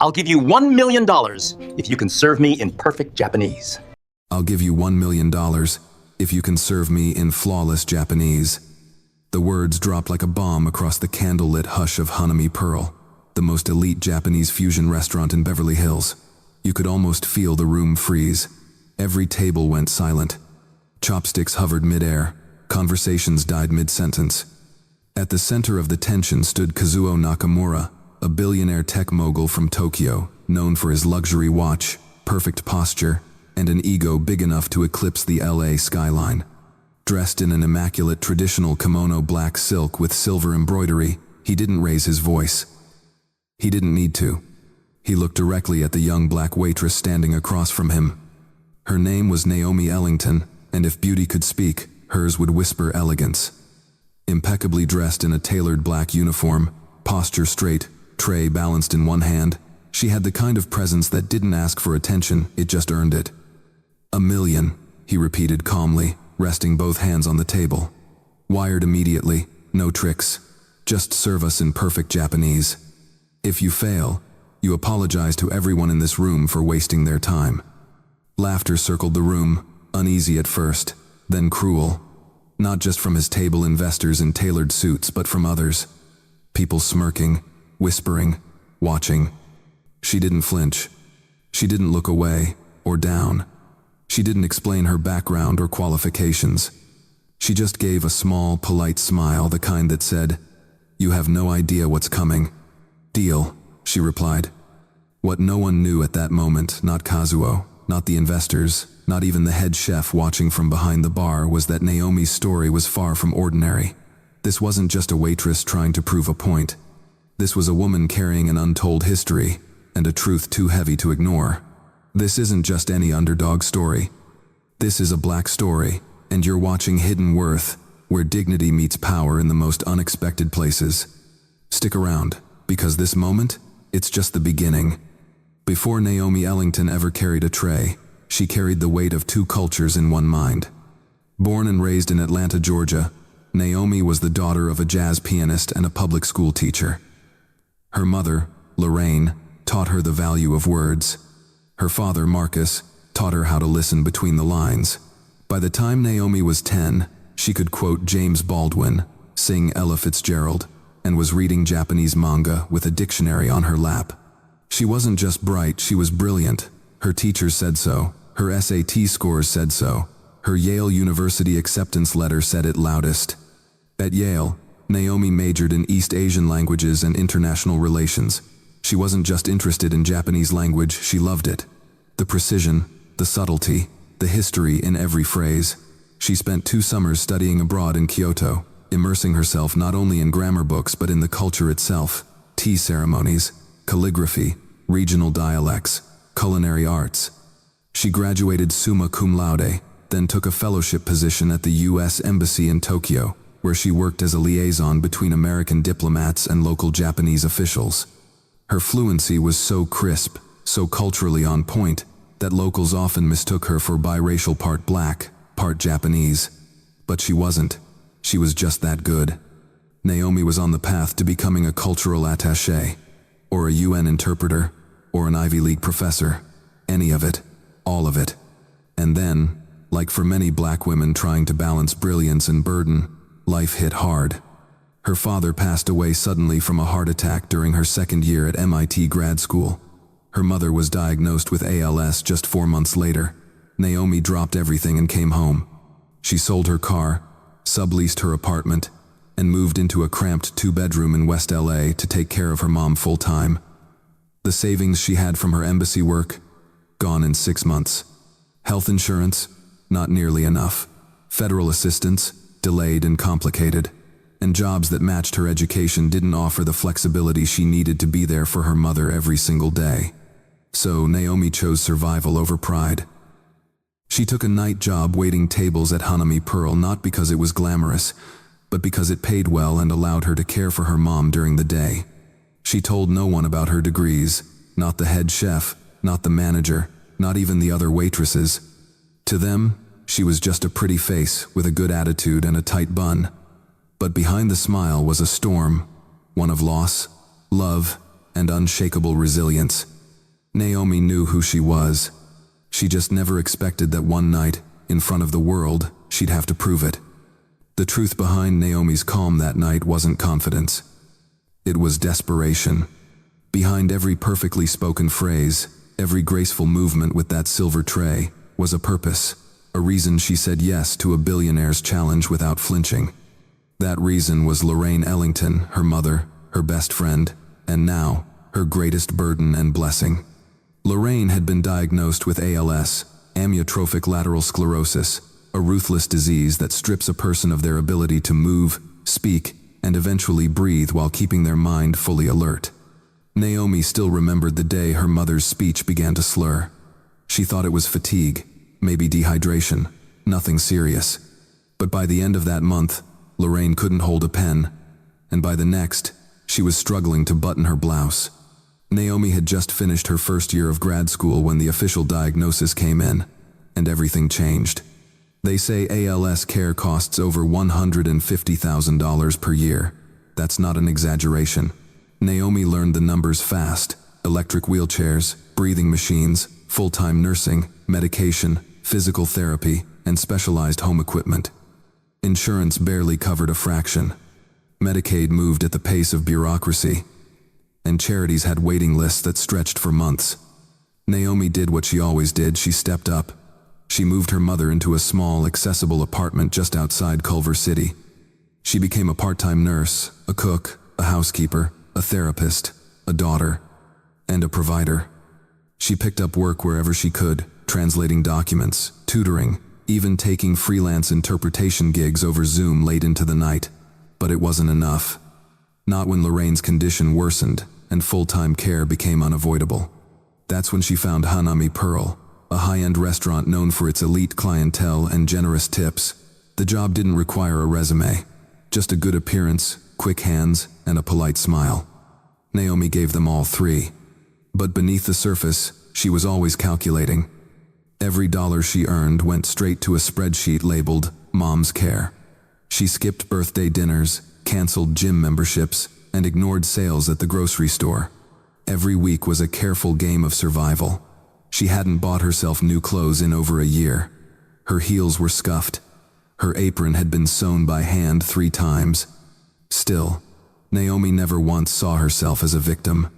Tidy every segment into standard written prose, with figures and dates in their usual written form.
I'll give you $1 million if you can serve me in perfect Japanese. I'll give you $1 million if you can serve me in flawless Japanese. The words dropped like a bomb across the candlelit hush of Hanami Pearl, the most elite Japanese fusion restaurant in Beverly Hills. You could almost feel the room freeze. Every table went silent. Chopsticks hovered mid-air. Conversations died mid-sentence. At the center of the tension stood Kazuo Nakamura, a billionaire tech mogul from Tokyo, known for his luxury watch, perfect posture, and an ego big enough to eclipse the LA skyline. Dressed in an immaculate traditional kimono black silk with silver embroidery, he didn't raise his voice. He didn't need to. He looked directly at the young black waitress standing across from him. Her name was Naomi Ellington, and if beauty could speak, hers would whisper elegance. Impeccably dressed in a tailored black uniform, posture straight, tray balanced in one hand, she had the kind of presence that didn't ask for attention, it just earned it. "1 million, he repeated calmly, resting both hands on the table. "Wired immediately, no tricks. Just serve us in perfect Japanese. If you fail, you apologize to everyone in this room for wasting their time." Laughter circled the room, uneasy at first, then cruel. Not just from his table investors in tailored suits, but from others. People smirking, whispering, watching. She didn't flinch. She didn't look away, or down. She didn't explain her background or qualifications. She just gave a small, polite smile, the kind that said, "You have no idea what's coming." "Deal," she replied. What no one knew at that moment, not Kazuo, not the investors, not even the head chef watching from behind the bar, was that Naomi's story was far from ordinary. This wasn't just a waitress trying to prove a point. This was a woman carrying an untold history, and a truth too heavy to ignore. This isn't just any underdog story. This is a black story, and you're watching Hidden Worth, where dignity meets power in the most unexpected places. Stick around, because this moment, it's just the beginning. Before Naomi Ellington ever carried a tray, she carried the weight of two cultures in one mind. Born and raised in Atlanta, Georgia, Naomi was the daughter of a jazz pianist and a public school teacher. Her mother, Lorraine, taught her the value of words. Her father, Marcus, taught her how to listen between the lines. By the time Naomi was 10, she could quote James Baldwin, sing Ella Fitzgerald, and was reading Japanese manga with a dictionary on her lap. She wasn't just bright, she was brilliant. Her teachers said so. Her SAT scores said so. Her Yale University acceptance letter said it loudest. At Yale, Naomi majored in East Asian languages and international relations. She wasn't just interested in Japanese language, she loved it. The precision, the subtlety, the history in every phrase. She spent 2 summers studying abroad in Kyoto, immersing herself not only in grammar books but in the culture itself, tea ceremonies, calligraphy, regional dialects, culinary arts. She graduated summa cum laude, then took a fellowship position at the U.S. Embassy in Tokyo, where she worked as a liaison between American diplomats and local Japanese officials. Her fluency was so crisp, so culturally on point, that locals often mistook her for biracial, part black, part Japanese. But she wasn't. She was just that good. Naomi was on the path to becoming a cultural attaché, or a UN interpreter, or an Ivy League professor. Any of it. All of it. And then, like for many black women trying to balance brilliance and burden, life hit hard. Her father passed away suddenly from a heart attack during her second year at MIT grad school. Her mother was diagnosed with ALS just 4 months later. Naomi dropped everything and came home. She sold her car, subleased her apartment, and moved into a cramped 2-bedroom in West LA to take care of her mom full-time. The savings she had from her embassy work, gone in 6 months. Health insurance, not nearly enough. Federal assistance, delayed and complicated. And jobs that matched her education didn't offer the flexibility she needed to be there for her mother every single day. So Naomi chose survival over pride. She took a night job waiting tables at Hanami Pearl, not because it was glamorous, but because it paid well and allowed her to care for her mom during the day. She told no one about her degrees, not the head chef, not the manager, not even the other waitresses. To them, she was just a pretty face with a good attitude and a tight bun. But behind the smile was a storm, one of loss, love, and unshakable resilience. Naomi knew who she was. She just never expected that one night, in front of the world, she'd have to prove it. The truth behind Naomi's calm that night wasn't confidence. It was desperation. Behind every perfectly spoken phrase, every graceful movement with that silver tray, was a purpose, a reason she said yes to a billionaire's challenge without flinching. That reason was Lorraine Ellington, her mother, her best friend, and now, her greatest burden and blessing. Lorraine had been diagnosed with ALS, amyotrophic lateral sclerosis, a ruthless disease that strips a person of their ability to move, speak, and eventually breathe while keeping their mind fully alert. Naomi still remembered the day her mother's speech began to slur. She thought it was fatigue, maybe dehydration, nothing serious. But by the end of that month, Lorraine couldn't hold a pen, and by the next, she was struggling to button her blouse. Naomi had just finished her first year of grad school when the official diagnosis came in, and everything changed. They say ALS care costs over $150,000 per year. That's not an exaggeration. Naomi learned the numbers fast: electric wheelchairs, breathing machines, full-time nursing, medication, physical therapy, and specialized home equipment. Insurance barely covered a fraction. Medicaid moved at the pace of bureaucracy, and charities had waiting lists that stretched for months. Naomi did what she always did. She stepped up. She moved her mother into a small, accessible apartment just outside Culver City. She became a part-time nurse, a cook, a housekeeper, a therapist, a daughter, and a provider. She picked up work wherever she could, translating documents, tutoring, even taking freelance interpretation gigs over Zoom late into the night. But it wasn't enough. Not when Lorraine's condition worsened and full-time care became unavoidable. That's when she found Hanami Pearl, a high-end restaurant known for its elite clientele and generous tips. The job didn't require a resume, just a good appearance, quick hands, and a polite smile. Naomi gave them all three. But beneath the surface, she was always calculating. Every dollar she earned went straight to a spreadsheet labeled Mom's Care. She skipped birthday dinners, canceled gym memberships, and ignored sales at the grocery store. Every week was a careful game of survival. She hadn't bought herself new clothes in over a year. Her heels were scuffed. Her apron had been sewn by hand 3 times. Still, Naomi never once saw herself as a victim.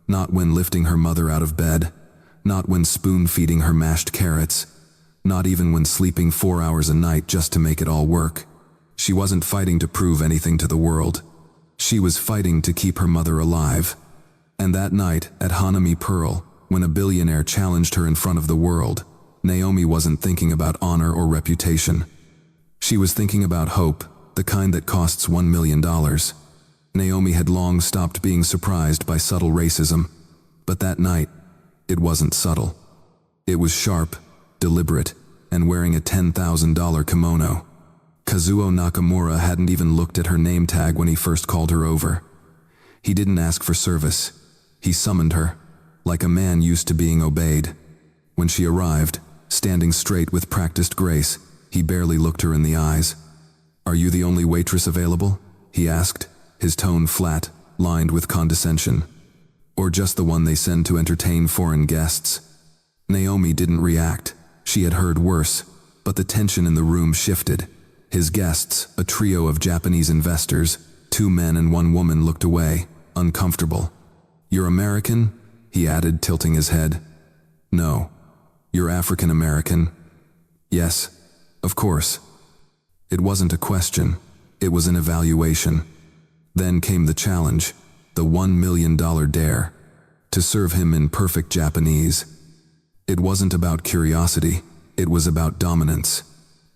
Not when lifting her mother out of bed. Not when spoon-feeding her mashed carrots. Not even when sleeping 4 hours a night just to make it all work. She wasn't fighting to prove anything to the world. She was fighting to keep her mother alive. And that night, at Hanami Pearl, when a billionaire challenged her in front of the world, Naomi wasn't thinking about honor or reputation. She was thinking about hope, the kind that costs $1 million. Naomi had long stopped being surprised by subtle racism. But that night, it wasn't subtle. It was sharp, deliberate, and wearing a $10,000 kimono. Kazuo Nakamura hadn't even looked at her name tag when he first called her over. He didn't ask for service. He summoned her, like a man used to being obeyed. When she arrived, standing straight with practiced grace, he barely looked her in the eyes. "Are you the only waitress available?" he asked, his tone flat, lined with condescension. "Or just the one they send to entertain foreign guests?" Naomi didn't react. She had heard worse, but the tension in the room shifted. His guests, a trio of Japanese investors, 2 men and 1 woman, looked away, uncomfortable. "You're American?" he added, tilting his head. "No." "You're African American?" "Yes, of course." It wasn't a question, it was an evaluation. Then came the challenge, the $1 million dare, to serve him in perfect Japanese. It wasn't about curiosity, it was about dominance.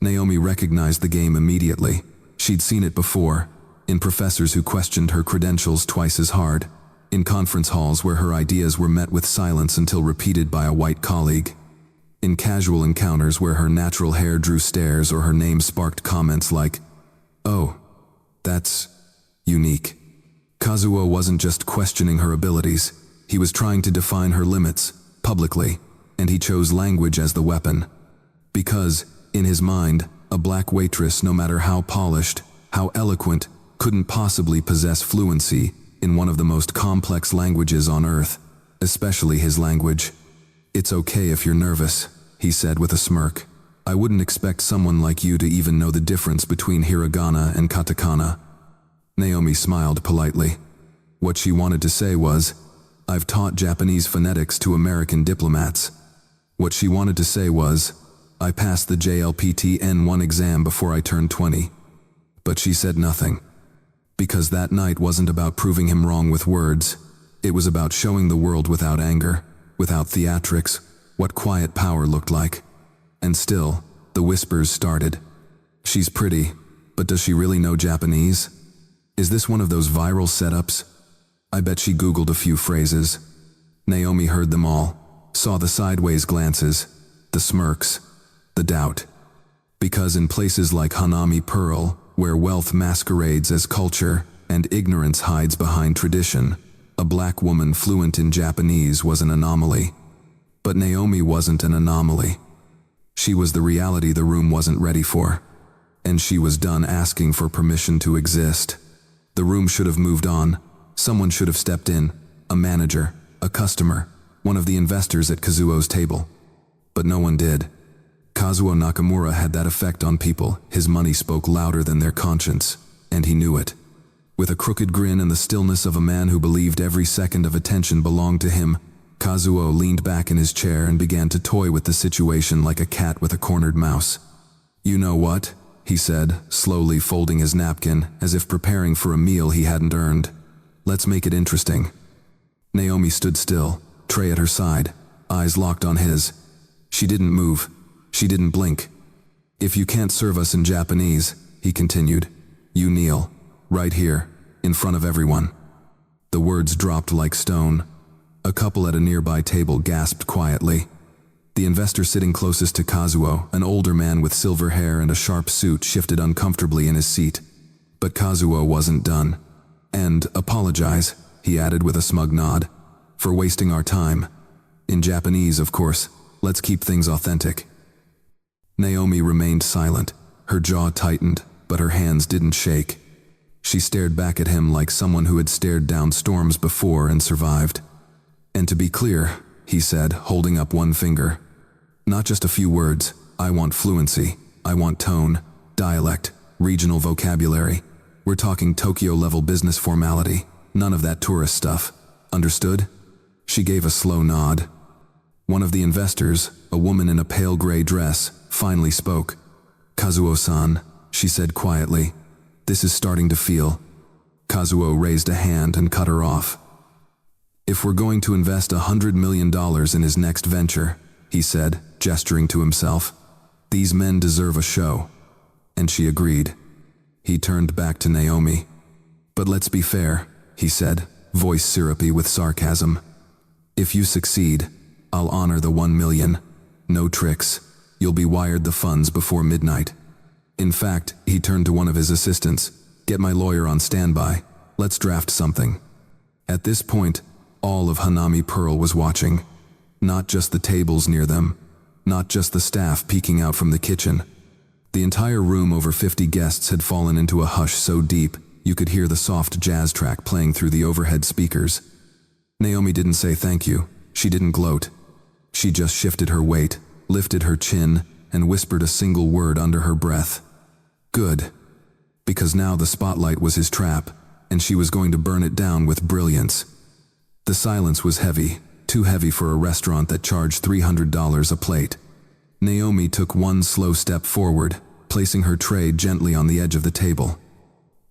Naomi recognized the game immediately. She'd seen it before, in professors who questioned her credentials twice as hard, in conference halls where her ideas were met with silence until repeated by a white colleague, in casual encounters where her natural hair drew stares or her name sparked comments like, "Oh, that's unique." Kazuo wasn't just questioning her abilities, he was trying to define her limits, publicly, and he chose language as the weapon. Because, in his mind, a black waitress, no matter how polished, how eloquent, couldn't possibly possess fluency in one of the most complex languages on earth, especially his language. "It's okay if you're nervous," he said with a smirk. "I wouldn't expect someone like you to even know the difference between hiragana and katakana." Naomi smiled politely. What she wanted to say was, "I've taught Japanese phonetics to American diplomats." What she wanted to say was, "I passed the JLPT N1 exam before I turned 20. But she said nothing. Because that night wasn't about proving him wrong with words. It was about showing the world without anger, without theatrics, what quiet power looked like. And still, the whispers started. "She's pretty, but does she really know Japanese? Is this one of those viral setups? I bet she Googled a few phrases." Naomi heard them all, saw the sideways glances, the smirks, the doubt. Because in places like Hanami Pearl, where wealth masquerades as culture and ignorance hides behind tradition, a black woman fluent in Japanese was an anomaly. But Naomi wasn't an anomaly. She was the reality the room wasn't ready for. And she was done asking for permission to exist. The room should have moved on. Someone should have stepped in, a manager, a customer, one of the investors at Kazuo's table. But no one did. Kazuo Nakamura had that effect on people. His money spoke louder than their conscience, and he knew it. With a crooked grin and the stillness of a man who believed every second of attention belonged to him, Kazuo leaned back in his chair and began to toy with the situation like a cat with a cornered mouse. "You know what?" he said, slowly folding his napkin as if preparing for a meal he hadn't earned. "Let's make it interesting." Naomi stood still, tray at her side, eyes locked on his. She didn't move. She didn't blink. "If you can't serve us in Japanese," he continued, "you kneel, right here, in front of everyone." The words dropped like stone. A couple at a nearby table gasped quietly. The investor sitting closest to Kazuo, an older man with silver hair and a sharp suit, shifted uncomfortably in his seat. But Kazuo wasn't done. "And apologize," he added with a smug nod, "for wasting our time. In Japanese, of course. Let's keep things authentic." Naomi remained silent. Her jaw tightened, but her hands didn't shake. She stared back at him like someone who had stared down storms before and survived. "And to be clear," he said, holding up one finger, "not just a few words. I want fluency. I want tone, dialect, regional vocabulary. We're talking Tokyo-level business formality. None of that tourist stuff. Understood?" She gave a slow nod. One of the investors, a woman in a pale gray dress, finally spoke. "Kazuo-san," she said quietly, "this is starting to feel." Kazuo raised a hand and cut her off. "If we're going to invest $100 million in his next venture," he said, gesturing to himself, "these men deserve a show." And she agreed. He turned back to Naomi. "But let's be fair," he said, voice syrupy with sarcasm. "If you succeed, I'll honor the $1 million. No tricks. You'll be wired the funds before midnight. In fact," he turned to one of his assistants, "get my lawyer on standby. Let's draft something." At this point, all of Hanami Pearl was watching. Not just the tables near them. Not just the staff peeking out from the kitchen. The entire room, over 50 guests, had fallen into a hush so deep you could hear the soft jazz track playing through the overhead speakers. Naomi didn't say thank you. She didn't gloat. She just shifted her weight, lifted her chin, and whispered a single word under her breath. "Good." Because now the spotlight was his trap, and she was going to burn it down with brilliance. The silence was heavy, too heavy for a restaurant that charged $300 a plate. Naomi took one slow step forward, placing her tray gently on the edge of the table.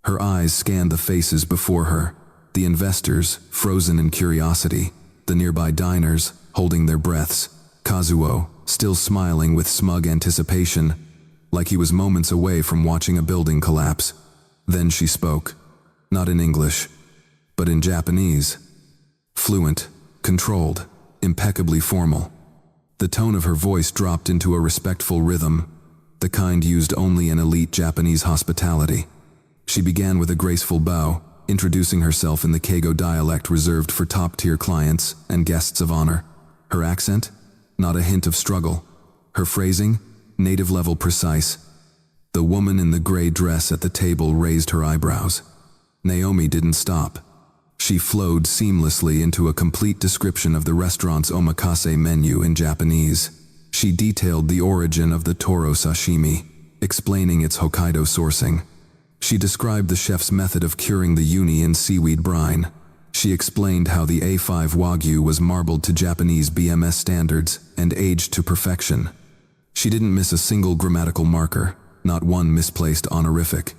Her eyes scanned the faces before her, the investors, frozen in curiosity, the nearby diners, holding their breaths, Kazuo, still smiling with smug anticipation, like he was moments away from watching a building collapse. Then she spoke, not in English, but in Japanese. Fluent, controlled, impeccably formal. The tone of her voice dropped into a respectful rhythm, the kind used only in elite Japanese hospitality. She began with a graceful bow, introducing herself in the Keigo dialect reserved for top-tier clients and guests of honor. Her accent? Not a hint of struggle. Her phrasing? Native-level precise. The woman in the gray dress at the table raised her eyebrows. Naomi didn't stop. She flowed seamlessly into a complete description of the restaurant's omakase menu in Japanese. She detailed the origin of the toro sashimi, explaining its Hokkaido sourcing. She described the chef's method of curing the uni in seaweed brine. She explained how the A5 Wagyu was marbled to Japanese BMS standards and aged to perfection. She didn't miss a single grammatical marker, not one misplaced honorific.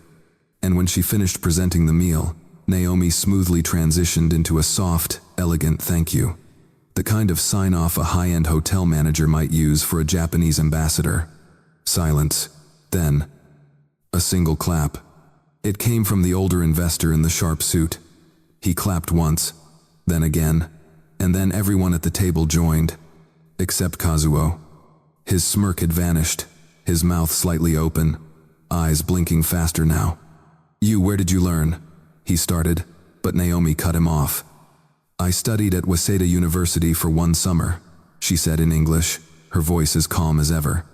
And when she finished presenting the meal, Naomi smoothly transitioned into a soft, elegant thank you. The kind of sign-off a high-end hotel manager might use for a Japanese ambassador. Silence. Then, a single clap. It came from the older investor in the sharp suit. He clapped once, then again, and then everyone at the table joined, except Kazuo. His smirk had vanished, his mouth slightly open, eyes blinking faster now. Where did you learn?" he started, but Naomi cut him off. "I studied at Waseda University for 1 summer, she said in English, her voice as calm as ever.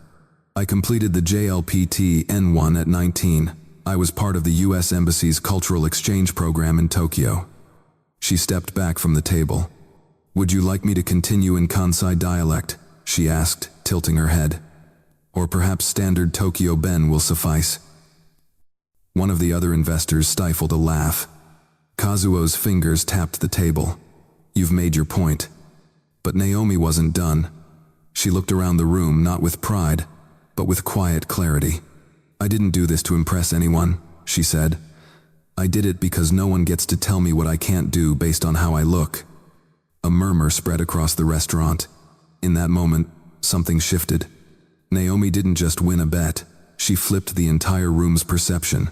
"I completed the JLPT N1 at 19. I was part of the US Embassy's cultural exchange program in Tokyo." She stepped back from the table. "Would you like me to continue in Kansai dialect?" she asked, tilting her head. "Or perhaps standard Tokyo Ben will suffice." One of the other investors stifled a laugh. Kazuo's fingers tapped the table. "You've made your point." But Naomi wasn't done. She looked around the room not with pride, but with quiet clarity. "I didn't do this to impress anyone," she said. "I did it because no one gets to tell me what I can't do based on how I look." A murmur spread across the restaurant. In that moment, something shifted. Naomi didn't just win a bet, she flipped the entire room's perception.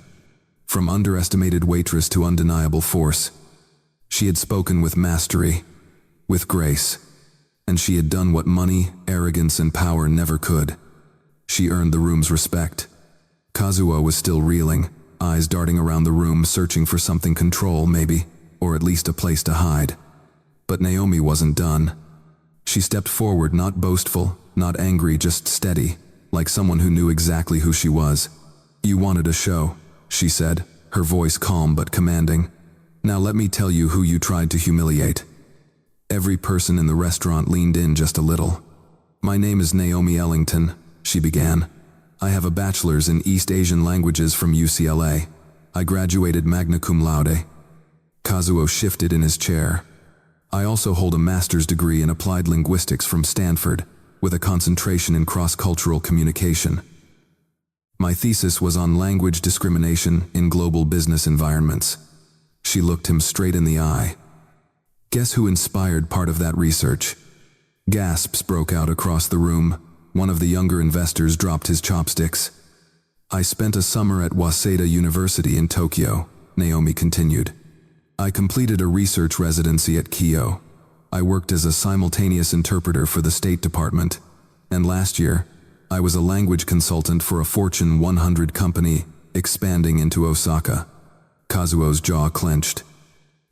From underestimated waitress to undeniable force. She had spoken with mastery, with grace, and she had done what money, arrogance, and power never could. She earned the room's respect. Kazuo was still reeling, eyes darting around the room searching for something control maybe, or at least a place to hide. But Naomi wasn't done. She stepped forward, not boastful, not angry, just steady, like someone who knew exactly who she was. "You wanted a show," she said, her voice calm but commanding. "Now let me tell you who you tried to humiliate." Every person in the restaurant leaned in just a little. "My name is Naomi Ellington," she began. "I have a bachelor's in East Asian languages from UCLA. I graduated magna cum laude." Kazuo shifted in his chair. "I also hold a master's degree in applied linguistics from Stanford, with a concentration in cross-cultural communication. My thesis was on language discrimination in global business environments." She looked him straight in the eye. "Guess who inspired part of that research?" Gasps broke out across the room. One of the younger investors dropped his chopsticks. "I spent a summer at Waseda University in Tokyo," Naomi continued. "I completed a research residency at Kyoto. I worked as a simultaneous interpreter for the State Department. And last year, I was a language consultant for a Fortune 100 company, expanding into Osaka." Kazuo's jaw clenched.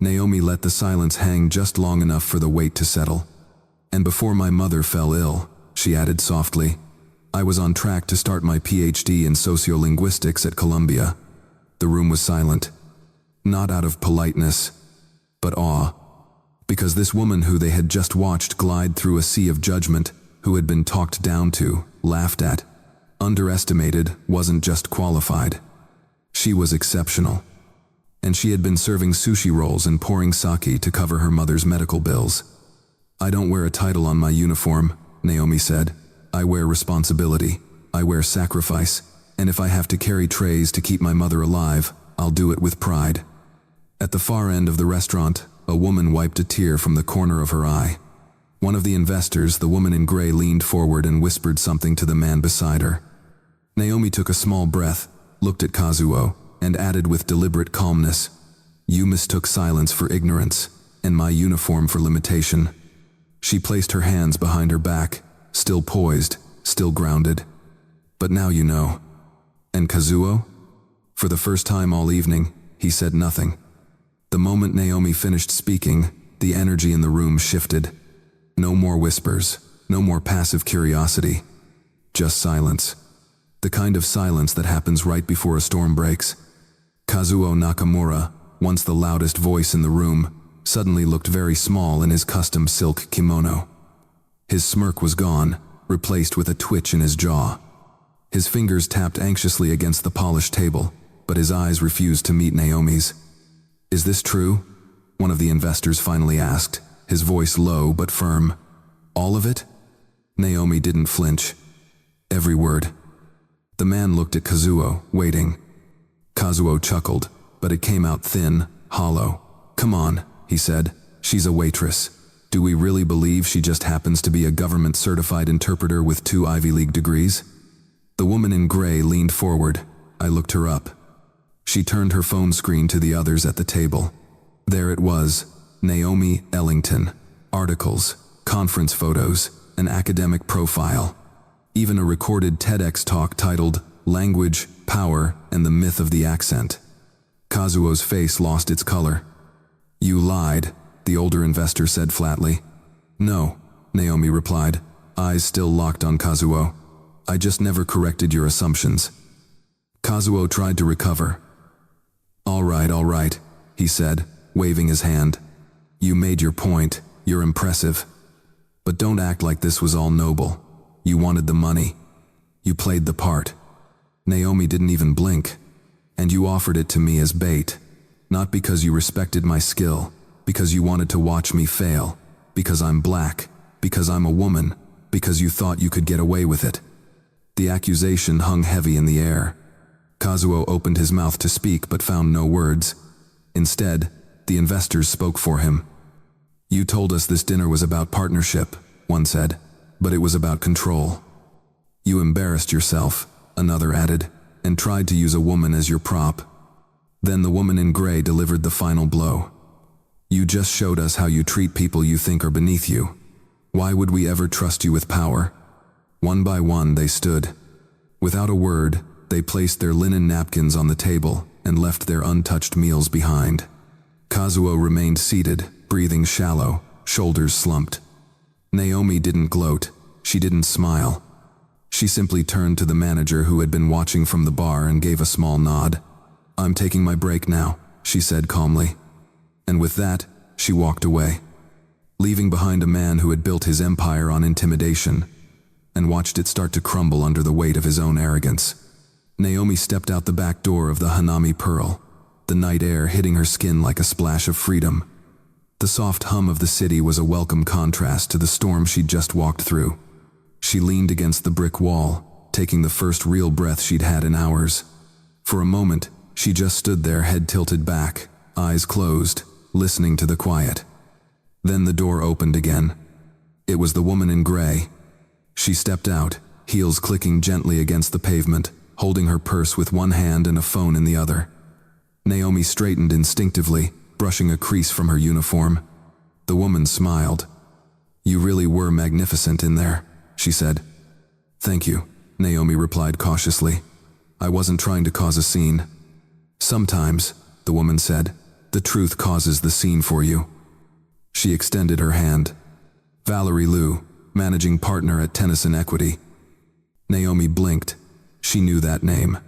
Naomi let the silence hang just long enough for the weight to settle. "And before my mother fell ill," she added softly, "I was on track to start my PhD in sociolinguistics at Columbia." The room was silent. Not out of politeness, but awe. Because this woman who they had just watched glide through a sea of judgment, who had been talked down to, laughed at, underestimated, wasn't just qualified. She was exceptional. And she had been serving sushi rolls and pouring sake to cover her mother's medical bills. "I don't wear a title on my uniform," Naomi said. "I wear responsibility. I wear sacrifice. And if I have to carry trays to keep my mother alive, I'll do it with pride." At the far end of the restaurant, a woman wiped a tear from the corner of her eye. One of the investors, the woman in gray, leaned forward and whispered something to the man beside her. Naomi took a small breath, looked at Kazuo, and added with deliberate calmness, "You mistook silence for ignorance, and my uniform for limitation." She placed her hands behind her back, still poised, still grounded. "But now you know." "And Kazuo?" For the first time all evening, he said nothing. The moment Naomi finished speaking, the energy in the room shifted. No more whispers, no more passive curiosity. Just silence. The kind of silence that happens right before a storm breaks. Kazuo Nakamura, once the loudest voice in the room, suddenly looked very small in his custom silk kimono. His smirk was gone, replaced with a twitch in his jaw. His fingers tapped anxiously against the polished table, but his eyes refused to meet Naomi's. "Is this true?" one of the investors finally asked, his voice low but firm. "All of it?" Naomi didn't flinch. "Every word." The man looked at Kazuo, waiting. Kazuo chuckled, but it came out thin, hollow. "Come on," he said. "She's a waitress. Do we really believe she just happens to be a government-certified interpreter with 2 Ivy League degrees?" The woman in gray leaned forward. I looked her up. She turned her phone screen to the others at the table. There it was, Naomi Ellington. Articles, conference photos, an academic profile. Even a recorded TEDx talk titled Language, Power, and the Myth of the Accent. Kazuo's face lost its color. "You lied," the older investor said flatly. "No," Naomi replied, eyes still locked on Kazuo. "I just never corrected your assumptions." Kazuo tried to recover. All right, he said, waving his hand. "You made your point, you're impressive. But don't act like this was all noble. You wanted the money. You played the part." Naomi didn't even blink. "And you offered it to me as bait. Not because you respected my skill, because you wanted to watch me fail, because I'm black, because I'm a woman, because you thought you could get away with it." The accusation hung heavy in the air. Kazuo opened his mouth to speak but found no words. Instead, the investors spoke for him. "You told us this dinner was about partnership," one said, "but it was about control. You embarrassed yourself," another added, "and tried to use a woman as your prop." Then the woman in gray delivered the final blow. "You just showed us how you treat people you think are beneath you. Why would we ever trust you with power?" One by one they stood. Without a word, they placed their linen napkins on the table and left their untouched meals behind. Kazuo remained seated, breathing shallow, shoulders slumped. Naomi didn't gloat. She didn't smile. She simply turned to the manager who had been watching from the bar and gave a small nod. "I'm taking my break now," she said calmly. And with that, she walked away, leaving behind a man who had built his empire on intimidation and watched it start to crumble under the weight of his own arrogance. Naomi stepped out the back door of the Hanami Pearl, the night air hitting her skin like a splash of freedom. The soft hum of the city was a welcome contrast to the storm she'd just walked through. She leaned against the brick wall, taking the first real breath she'd had in hours. For a moment, she just stood there, head tilted back, eyes closed, listening to the quiet. Then the door opened again. It was the woman in gray. She stepped out, heels clicking gently against the pavement, holding her purse with one hand and a phone in the other. Naomi straightened instinctively, brushing a crease from her uniform. The woman smiled. "You really were magnificent in there," she said. "Thank you," Naomi replied cautiously. "I wasn't trying to cause a scene." "Sometimes," the woman said, "the truth causes the scene for you." She extended her hand. "Valerie Liu, managing partner at Tennyson Equity." Naomi blinked. She knew that name.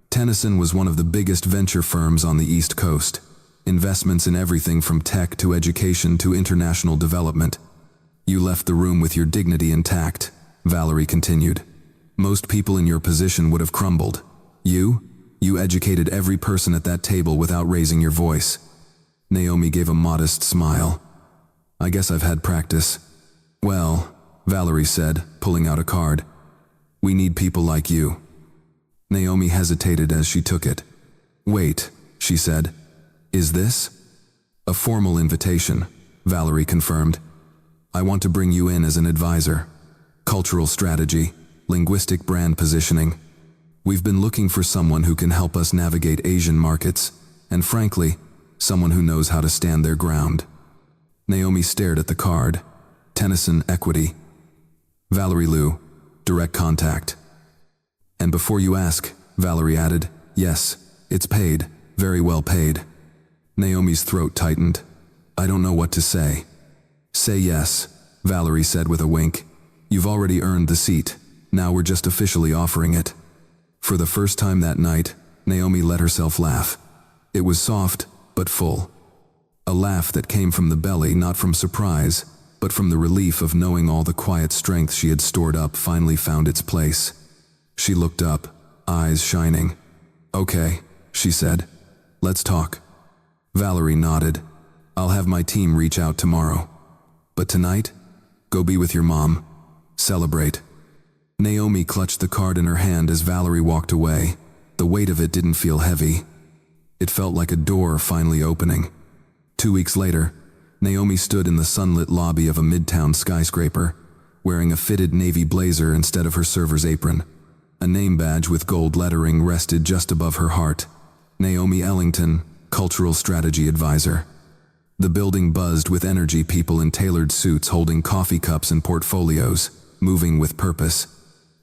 Tennyson was one of the biggest venture firms on the East Coast. Investments in everything from tech to education to international development. "You left the room with your dignity intact," Valerie continued. "Most people in your position would have crumbled. You educated every person at that table without raising your voice." Naomi gave a modest smile. "I guess I've had practice." "Well," Valerie said, pulling out a card, "we need people like you." Naomi hesitated as she took it. "Wait," she said. "Is this?" "A formal invitation," Valerie confirmed. "I want to bring you in as an advisor. Cultural strategy, linguistic brand positioning. We've been looking for someone who can help us navigate Asian markets, and frankly, someone who knows how to stand their ground." Naomi stared at the card. Tennyson Equity. Valerie Liu, direct contact. "And before you ask," Valerie added, "yes, it's paid, very well paid." Naomi's throat tightened. "I don't know what to say." "Say yes," Valerie said with a wink. "You've already earned the seat. Now we're just officially offering it." For the first time that night, Naomi let herself laugh. It was soft, but full. A laugh that came from the belly, not from surprise, but from the relief of knowing all the quiet strength she had stored up finally found its place. She looked up, eyes shining. "Okay," she said. "Let's talk." Valerie nodded. "I'll have my team reach out tomorrow. But tonight, go be with your mom. Celebrate." Naomi clutched the card in her hand as Valerie walked away. The weight of it didn't feel heavy. It felt like a door finally opening. 2 weeks later, Naomi stood in the sunlit lobby of a midtown skyscraper, wearing a fitted navy blazer instead of her server's apron. A name badge with gold lettering rested just above her heart. Naomi Ellington, Cultural Strategy Advisor. The building buzzed with energy, people in tailored suits holding coffee cups and portfolios, moving with purpose.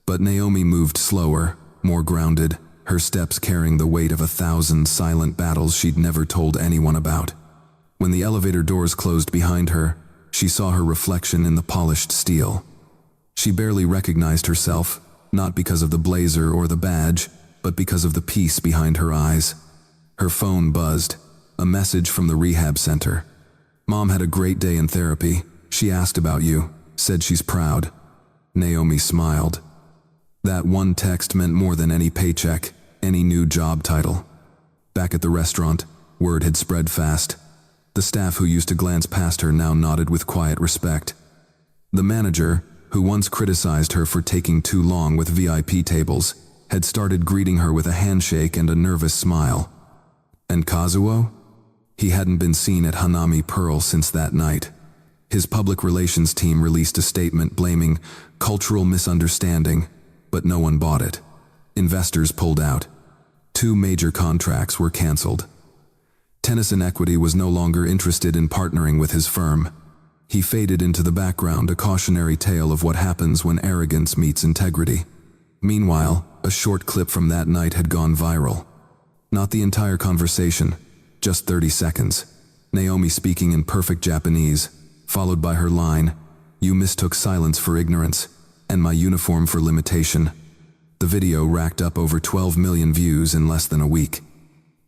But Naomi moved slower, more grounded, her steps carrying the weight of 1,000 silent battles she'd never told anyone about. When the elevator doors closed behind her, she saw her reflection in the polished steel. She barely recognized herself, not because of the blazer or the badge, but because of the peace behind her eyes. Her phone buzzed, a message from the rehab center. "Mom had a great day in therapy. She asked about you, said she's proud." Naomi smiled. That one text meant more than any paycheck, any new job title. Back at the restaurant, word had spread fast. The staff who used to glance past her now nodded with quiet respect. The manager, who once criticized her for taking too long with VIP tables, had started greeting her with a handshake and a nervous smile. And Kazuo? He hadn't been seen at Hanami Pearl since that night. His public relations team released a statement blaming cultural misunderstanding, but no one bought it. Investors pulled out. 2 major contracts were canceled. Tennyson Equity was no longer interested in partnering with his firm. He faded into the background, a cautionary tale of what happens when arrogance meets integrity. Meanwhile, a short clip from that night had gone viral. Not the entire conversation, just 30 seconds. Naomi speaking in perfect Japanese, followed by her line, "You mistook silence for ignorance, and my uniform for limitation." The video racked up over 12 million views in less than a week.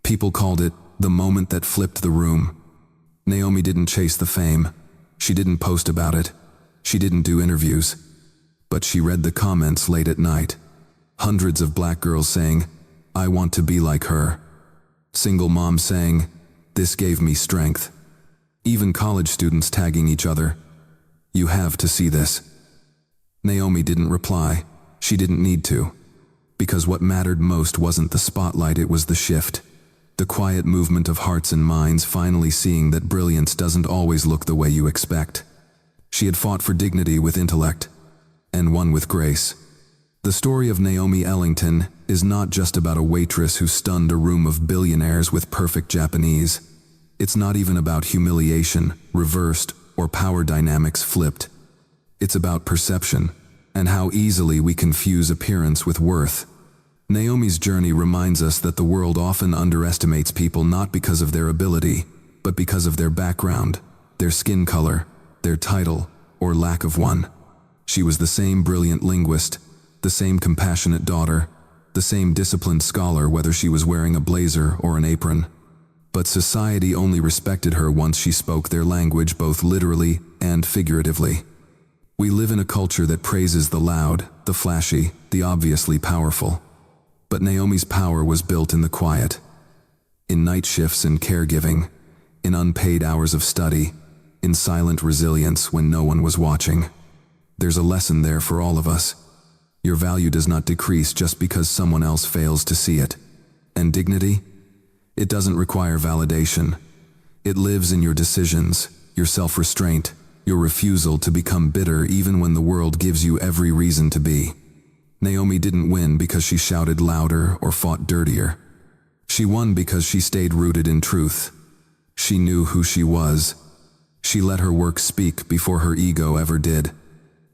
People called it the moment that flipped the room. Naomi didn't chase the fame. She didn't post about it. She didn't do interviews. But she read the comments late at night. Hundreds of black girls saying, "I want to be like her." Single moms saying, "This gave me strength." Even college students tagging each other, "You have to see this." Naomi didn't reply. She didn't need to. Because what mattered most wasn't the spotlight, it was the shift. The quiet movement of hearts and minds finally seeing that brilliance doesn't always look the way you expect. She had fought for dignity with intellect, and won with grace. The story of Naomi Ellington is not just about a waitress who stunned a room of billionaires with perfect Japanese. It's not even about humiliation, reversed, or power dynamics flipped. It's about perception, and how easily we confuse appearance with worth. Naomi's journey reminds us that the world often underestimates people not because of their ability, but because of their background, their skin color, their title, or lack of one. She was the same brilliant linguist, the same compassionate daughter, the same disciplined scholar, whether she was wearing a blazer or an apron. But society only respected her once she spoke their language both literally and figuratively. We live in a culture that praises the loud, the flashy, the obviously powerful. But Naomi's power was built in the quiet, in night shifts and caregiving, in unpaid hours of study, in silent resilience when no one was watching. There's a lesson there for all of us. Your value does not decrease just because someone else fails to see it. And dignity? It doesn't require validation. It lives in your decisions, your self-restraint, your refusal to become bitter even when the world gives you every reason to be. Naomi didn't win because she shouted louder or fought dirtier. She won because she stayed rooted in truth. She knew who she was. She let her work speak before her ego ever did.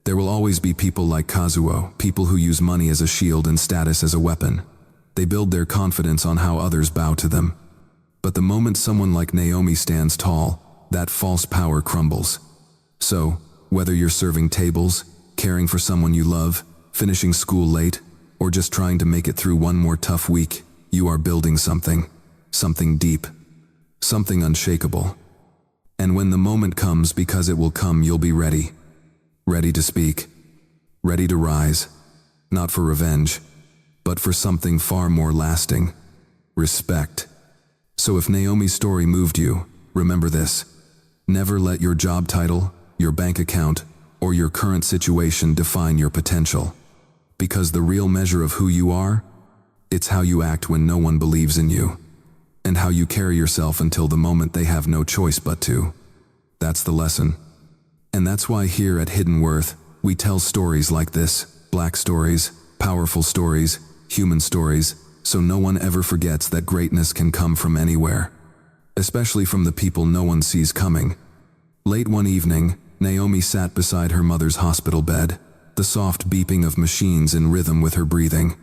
There will always be people like Kazuo, people who use money as a shield and status as a weapon. They build their confidence on how others bow to them. But the moment someone like Naomi stands tall, that false power crumbles. So, whether you're serving tables, caring for someone you love, finishing school late, or just trying to make it through one more tough week, you are building something. Something deep. Something unshakable. And when the moment comes, because it will come, you'll be ready. Ready to speak. Ready to rise. Not for revenge, but for something far more lasting. Respect. So if Naomi's story moved you, remember this. Never let your job title, your bank account, or your current situation define your potential. Because the real measure of who you are, it's how you act when no one believes in you, and how you carry yourself until the moment they have no choice but to. That's the lesson. And that's why here at Hidden Worth, we tell stories like this, black stories, powerful stories, human stories, so no one ever forgets that greatness can come from anywhere, especially from the people no one sees coming. Late one evening, Naomi sat beside her mother's hospital bed, the soft beeping of machines in rhythm with her breathing.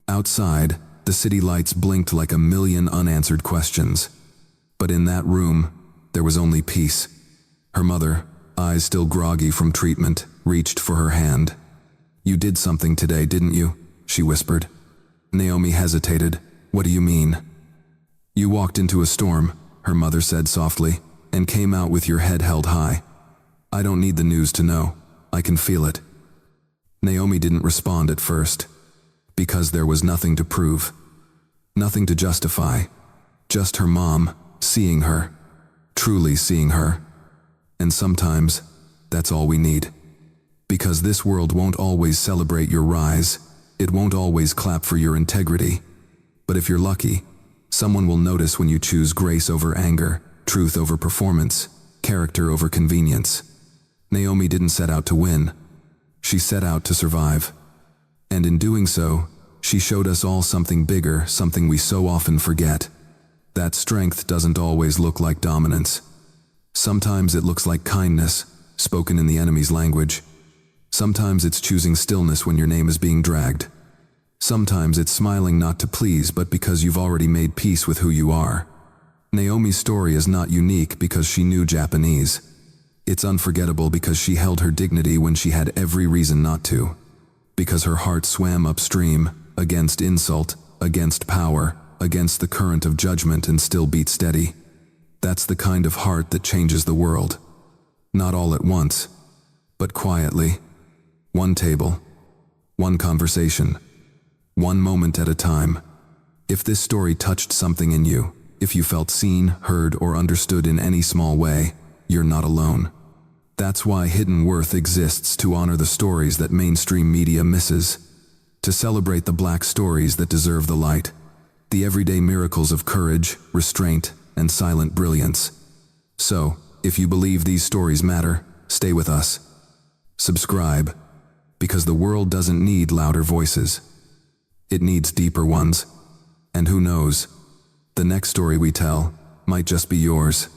Outside, the city lights blinked like a million unanswered questions. But in that room, there was only peace. Her mother, eyes still groggy from treatment, reached for her hand. "You did something today, didn't you?" she whispered. Naomi hesitated. "What do you mean?" "You walked into a storm," her mother said softly, "and came out with your head held high. I don't need the news to know. I can feel it." Naomi didn't respond at first, because there was nothing to prove, nothing to justify, just her mom, seeing her, truly seeing her. And sometimes, that's all we need. Because this world won't always celebrate your rise, it won't always clap for your integrity. But if you're lucky, someone will notice when you choose grace over anger, truth over performance, character over convenience. Naomi didn't set out to win. She set out to survive. And in doing so, she showed us all something bigger, something we so often forget. That strength doesn't always look like dominance. Sometimes it looks like kindness, spoken in the enemy's language. Sometimes it's choosing stillness when your name is being dragged. Sometimes it's smiling not to please, but because you've already made peace with who you are. Naomi's story is not unique because she knew Japanese. It's unforgettable because she held her dignity when she had every reason not to. Because her heart swam upstream, against insult, against power, against the current of judgment, and still beat steady. That's the kind of heart that changes the world. Not all at once, but quietly. One table, one conversation, one moment at a time. If this story touched something in you, if you felt seen, heard, or understood in any small way, you're not alone. That's why Hidden Worth exists, to honor the stories that mainstream media misses, to celebrate the black stories that deserve the light, the everyday miracles of courage, restraint, and silent brilliance. So, if you believe these stories matter, stay with us. Subscribe, because the world doesn't need louder voices. It needs deeper ones. And who knows, the next story we tell might just be yours.